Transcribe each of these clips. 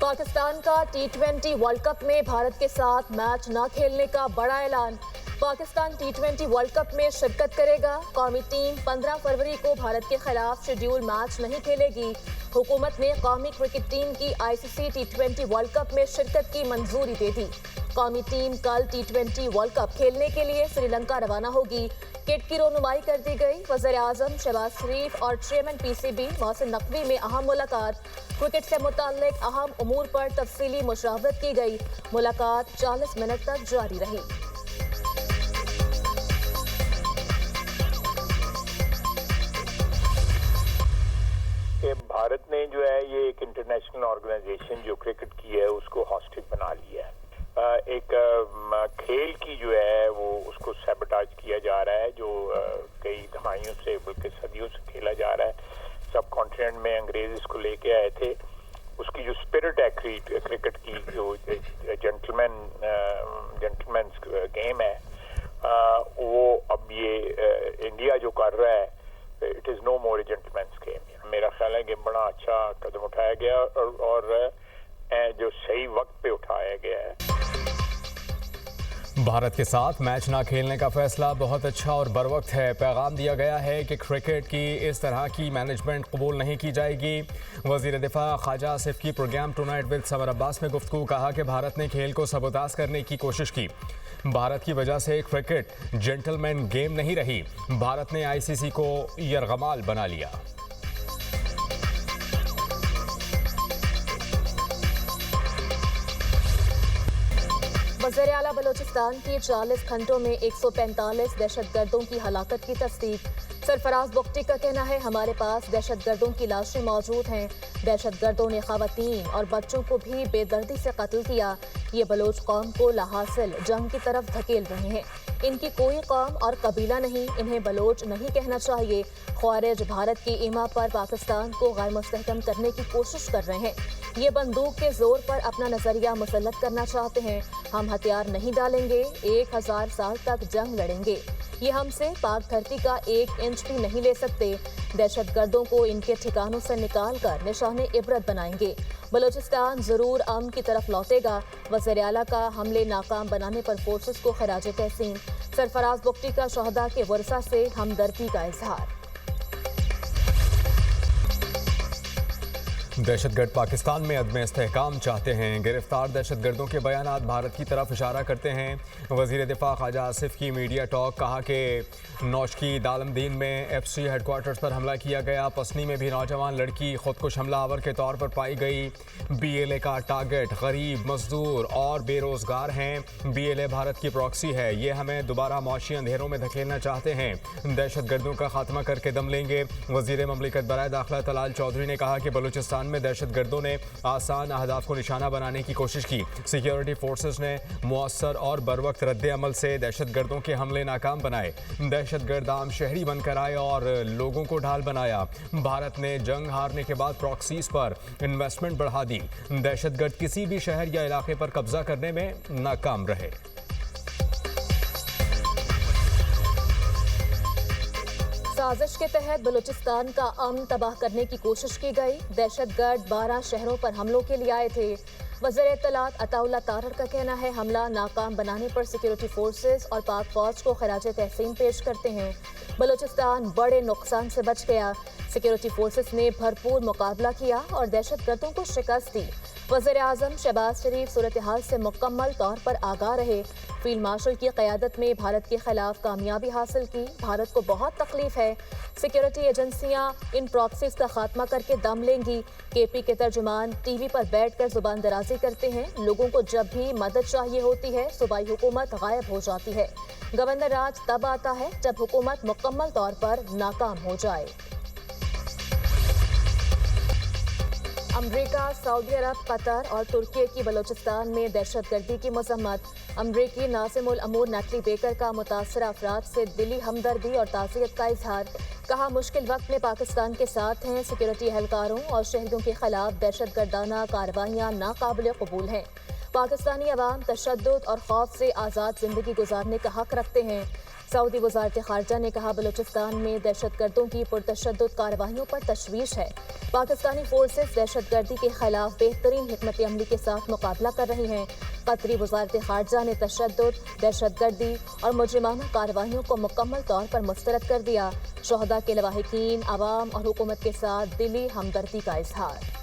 पाकिस्तान का T20 world cup में भारत के साथ मैच न खेलने का बड़ा ऐलान। पाकिस्तान T20 वर्ल्ड कप में शिरकत करेगा। कौमी टीम 15 फरवरी को भारत के खिलाफ शेड्यूल मैच नहीं खेलेगी। हुकूमत ने कौमी क्रिकेट टीम की ICC T20 वर्ल्ड कप में शिरकत की मंजूरी दे दी। कौमी टीम कल T20 वर्ल्ड कप खेलने के लिए श्रीलंका रवाना होगी। किट की रोनुमाई कर दी गई। वज़ीर-ए-आज़म शहबाज शरीफ और चेयरमैन PCB मोहसिन नकवी में अहम मुलाकात। क्रिकेट से मुताल्लिक अहम उमूर पर तफसीली मुशावरत की गई। मुलाकात 40 मिनट तक जारी रही। भारत ने जो है ये एक इंटरनेशनल ऑर्गेनाइजेशन जो क्रिकेट की है उसको हॉस्टेज बना लिया है। एक खेल की जो है वो उसको सैबोटाज किया जा रहा है जो कई दहाइयों से बल्कि सदियों से खेला जा रहा है। सब कॉन्टिनेंट में अंग्रेज इसको लेके आए थे। उसकी जो स्पिरिट है क्रिकेट की जो जेंटलमैन्स गेम है वो अब ये इंडिया जो कर रहा है it is no more a gentleman's game. मेरा ख्याल है कि बड़ा अच्छा कदम उठाया गया और जो सही वक्त पे उठाया गया है। भारत के साथ मैच ना खेलने का फैसला बहुत अच्छा और बरवक्त है। पैगाम दिया गया है कि क्रिकेट की इस तरह की मैनेजमेंट कबूल नहीं की जाएगी। वज़ीर दिफा ख्वाजा आसिफ की program tonight with Samar Abbas में गुफ्तगू कहा कि भारत ने खेल को सबोताज करने की कोशिश की। भारत की वजह से क्रिकेट जेंटलमैन गेम नहीं रही। भारत ने ICC को यरगमाल बना लिया। वज़ीर आला बलोचिस्तान की 40 घंटों में 145 दहशतगर्दों की हलाकत की तस्दीक। सरफराज बुख्ती का कहना है हमारे पास दहशतगर्दों की लाशें मौजूद हैं। दहशतगर्दों ने खवातीन और बच्चों को भी बेदर्दी से कत्ल किया। ये बलोच कौम को लाहासिल जंग की तरफ धकेल रहे हैं। इनकी कोई कौम और कबीला नहीं, इन्हें बलोच नहीं कहना चाहिए। ख्वारिज भारत की ईमा पर पाकिस्तान को गैर मुस्तहकम करने की कोशिश कर रहे हैं। ये बंदूक के जोर पर अपना नजरिया मुसल्लत करना चाहते हैं। हम हथियार नहीं डालेंगे, 1000 साल तक जंग लड़ेंगे। ये हमसे पाक धरती का 1 इंच भी नहीं ले सकते। दहशतगर्दों को इनके ठिकानों से निकाल कर निशाने इबरत बनाएंगे। बलोचिस्तान जरूर अमन की तरफ लौटेगा। वज़ीर आला का हमले नाकाम बनाने पर फोर्सेस को खराज तहसीन। सरफराज बुख्ती का शहदा के वर्सा से हमदर्दी का इजहार। दहशतगर्द पाकिस्तान में अदम इस्तेहकाम चाहते हैं। गिरफ्तार दहशतगर्दों के बयानात भारत की तरफ इशारा करते हैं। वज़ीर दिफा ख्वाजा आसिफ की मीडिया टॉक। कहा कि नौशकी दालमदीन में FC हेडक्वार्टर्स पर हमला किया गया। पसनी में भी नौजवान लड़की खुदकुश हमलावर के तौर पर पाई गई। BLA का टारगेट गरीब, मजदूर और बेरोजगार हैं। BLA भारत की प्रॉक्सी है। ये हमें दोबारा मौशी अंधेरों में धकेलना चाहते हैं। दहशतगर्दों का खात्मा करके दम लेंगे। वज़ीर ममलिकत बराए दाखिला तलाल चौधरी ने कहा कि बलूचिस्तान में दहशतगर्दों ने आसान अहदाफ को निशाना बनाने की कोशिश की। सिक्योरिटी फोर्सेस ने मुअस्सर और बरवक्त रद्द अमल से दहशतगर्दों के हमले नाकाम बनाए। दहशतगर्द आम शहरी बनकर आए और लोगों को ढाल बनाया। भारत ने जंग हारने के बाद प्रॉक्सीज पर इन्वेस्टमेंट बढ़ा दी। दहशतगर्द किसी भी शहर या इलाके पर कब्जा करने में नाकाम रहे। साजिश के तहत बलूचिस्तान का अमन तबाह करने की कोशिश की गई। दहशतगर्द 12 शहरों पर हमलों के लिए आए थे। वज़ीर इत्तलात अताउल्लाह तारर का कहना है हमला नाकाम बनाने पर सिक्योरिटी फोर्सेस और पाक फौज को खराज तहसीन पेश करते हैं। बलूचिस्तान बड़े नुकसान से बच गया। सिक्योरिटी फोर्सेस ने भरपूर मुकाबला किया और दहशतगर्दों को शिकस्त दी। वज़ीर-ए-आज़म शहबाज शरीफ सूरत हाल से मुकम्मल तौर पर आगाह रहे। फील्ड मार्शल की क़यादत में भारत के खिलाफ कामयाबी हासिल की। भारत को बहुत तकलीफ है। सिक्योरिटी एजेंसियां इन प्रॉक्सीज का खात्मा करके दम लेंगी। KP के तर्जुमान TV पर बैठकर जुबान दराजी करते हैं। लोगों को जब भी मदद चाहिए होती है सूबाई हुकूमत गायब हो जाती है। गवर्नर राज तब आता है जब हुकूमत मुकम्मल तौर पर नाकाम हो जाए। अमरीका, सऊदी अरब, कतर और तुर्की की बलूचिस्तान में दहशतगर्दी की मजम्मत। अमरीकी नाज़िमुल अमूर नैटली बेकर का मुतासरा अफराद से दिली हमदर्दी और ताज़ियत का इजहार। कहा मुश्किल वक्त में पाकिस्तान के साथ हैं। सिक्योरिटी एहलकारों और शहरियों के खिलाफ दहशतगर्दाना कार्रवाइयाँ नाकाबिल कबूल हैं। पाकिस्तानी अवाम तशद्दुद और खौफ से आज़ाद ज़िंदगी गुजारने का हक रखते हैं। सऊदी वजारत खारजा ने कहा बलूचिस्तान में दहशतगर्दों की पुरतशद्दुद कार्रवाइयों पर तशवीश है। पाकिस्तानी फोर्सेस दहशतगर्दी के खिलाफ बेहतरीन हिकमत अमली के साथ मुकाबला कर रही हैं। कतरी वजारत खारजा ने तशद्दुद, दहशतगर्दी और मुजरिमाना कार्रवाइयों को मुकम्मल तौर पर मुस्तरद कर दिया। शहदा के लवाहिकीन, आवाम और हुकूमत के साथ दिली हमदर्दी का इजहार।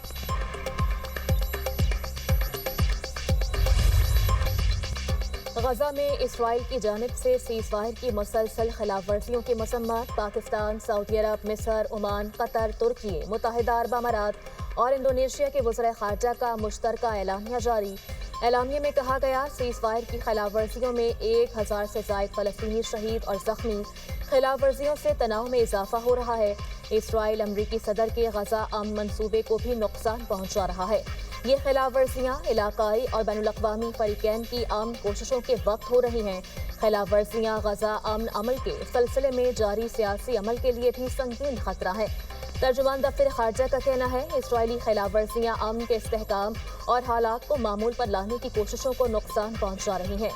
गजा में इसराइल की जानिब से सीज़फायर की मुसलसल खिलाफ वर्जियों की मसम्मत। पाकिस्तान, सऊदी अरब, मिस्र, ओमान, कतर, तुर्की, मुत्तहिदा अरब अमारात और इंडोनेशिया के वज़ीर ख़ारजा का मुश्तरका एलानिया जारी। एलानिया में कहा गया सीज़फायर की खिलाफ वर्जियों में 1000 से ज़ायद फ़लस्तीनी शहीद और ज़ख्मी। खिलाफ वर्जियों से तनाव में इजाफा हो रहा है। इसराइल अमरीकी सदर के गजा अमन मंसूबे को भी नुकसान पहुँचा रहा है। ये खिलाफ वर्जियाँ इलाकाई और बैनुल-अक़वामी फ़रीक़ैन की अमन कोशिशों के वक्त हो रही हैं। खिलाफ वर्जियाँ गजा अमन अमल के सिलसिले में जारी सियासी अमल के लिए भी संगीन खतरा है। तर्जुमान दफ्तर खारजा का कहना है इसराइली खिलाफ वर्जियाँ अमन के इस्तेहकाम और हालात को मामूल पर लाने की कोशिशों को नुकसान पहुँचा रही हैं।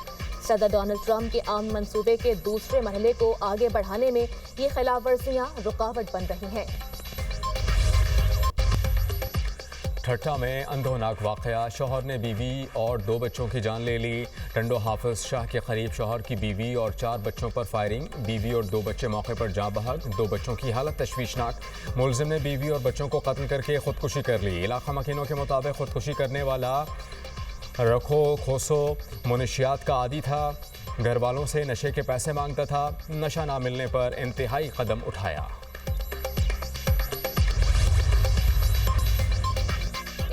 सदर डोनाल्ड ट्रंप के अमन मंसूबे के दूसरे मरहले को आगे बढ़ाने में ये खिलाफ वर्जियाँ रुकावट बन रही हैं। ठट्टा में अंधोनाक वाक़या, शौहर ने बीवी और 2 बच्चों की जान ले ली। टंडो हाफिज शाह के करीब शौहर की बीवी और 4 बच्चों पर फायरिंग, बीवी और 2 बच्चे मौके पर जाँ बहक। 2 बच्चों की हालत तशवीशनाक। मुलजिम ने बीवी और बच्चों को कत्ल करके खुदकुशी कर ली। इलाका मकीनों के मुताबिक खुदकुशी करने वाला रखो खोसो मुनशियात का आदी था। घर वालों से नशे के पैसे मांगता था। नशा ना मिलने पर इंतहाई कदम उठाया।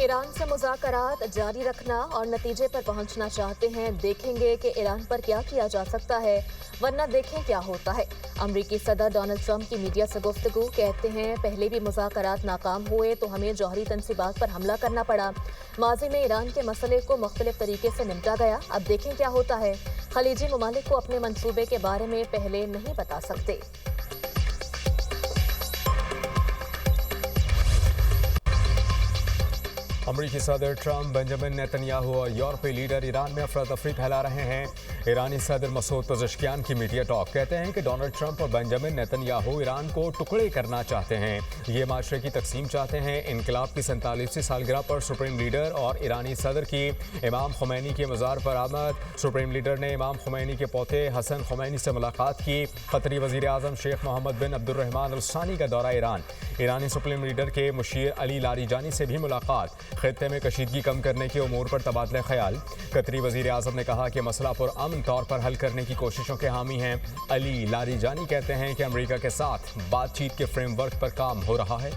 ईरान से मुज़ाकरात जारी रखना और नतीजे पर पहुंचना चाहते हैं। देखेंगे कि ईरान पर क्या किया जा सकता है, वरना देखें क्या होता है। अमरीकी सदर डोनाल्ड ट्रंप की मीडिया से गुफ्तगू, कहते हैं पहले भी मुज़ाकरात नाकाम हुए तो हमें जौहरी तनसीबात पर हमला करना पड़ा। माजी में ईरान के मसले को मुख्तलिफ तरीके से निपटा गया, अब देखें क्या होता है। खलीजी ममालिक को अपने मंसूबे के बारे में पहले नहीं बता सकते। अमरीकी सदर ट्रंप, बेंजामिन नेतन्याहू और यूरोपीय लीडर ईरान में अफरा तफरी फैला रहे हैं। ईरानी सदर मसूद पज़ेश्कियान की मीडिया टॉक, कहते हैं कि डोनाल्ड ट्रंप और बेंजामिन नेतन्याहू ईरान को टुकड़े करना चाहते हैं। ये माशरे की तकसीम चाहते हैं। इनकलाब की 47वीं सालगिरह पर सुप्रीम लीडर और ईरानी सदर की इमाम खुमैनी के मज़ार पर आमद। सुप्रीम लीडर ने इमाम खुमैनी के पोते हसन खुमैनी से मुलाकात की। कतरी वज़ीर आज़म शेख मोहम्मद बिन अब्दुर्रहमान अल सानी का दौरा ईरान। ईरानी सुप्रीम लीडर के मुशीर अली लारीजानी से भी मुलाकात। खित्ते में कशीदगी कम करने के उमूर पर तबादला ख्याल। कतरी वज़ीर आज़म ने कहा कि मसला पुरअमन तौर पर हल करने की कोशिशों के हामी हैं। अली लारीजानी कहते हैं कि अमरीका के साथ बातचीत के फ्रेमवर्क पर काम हो रहा है।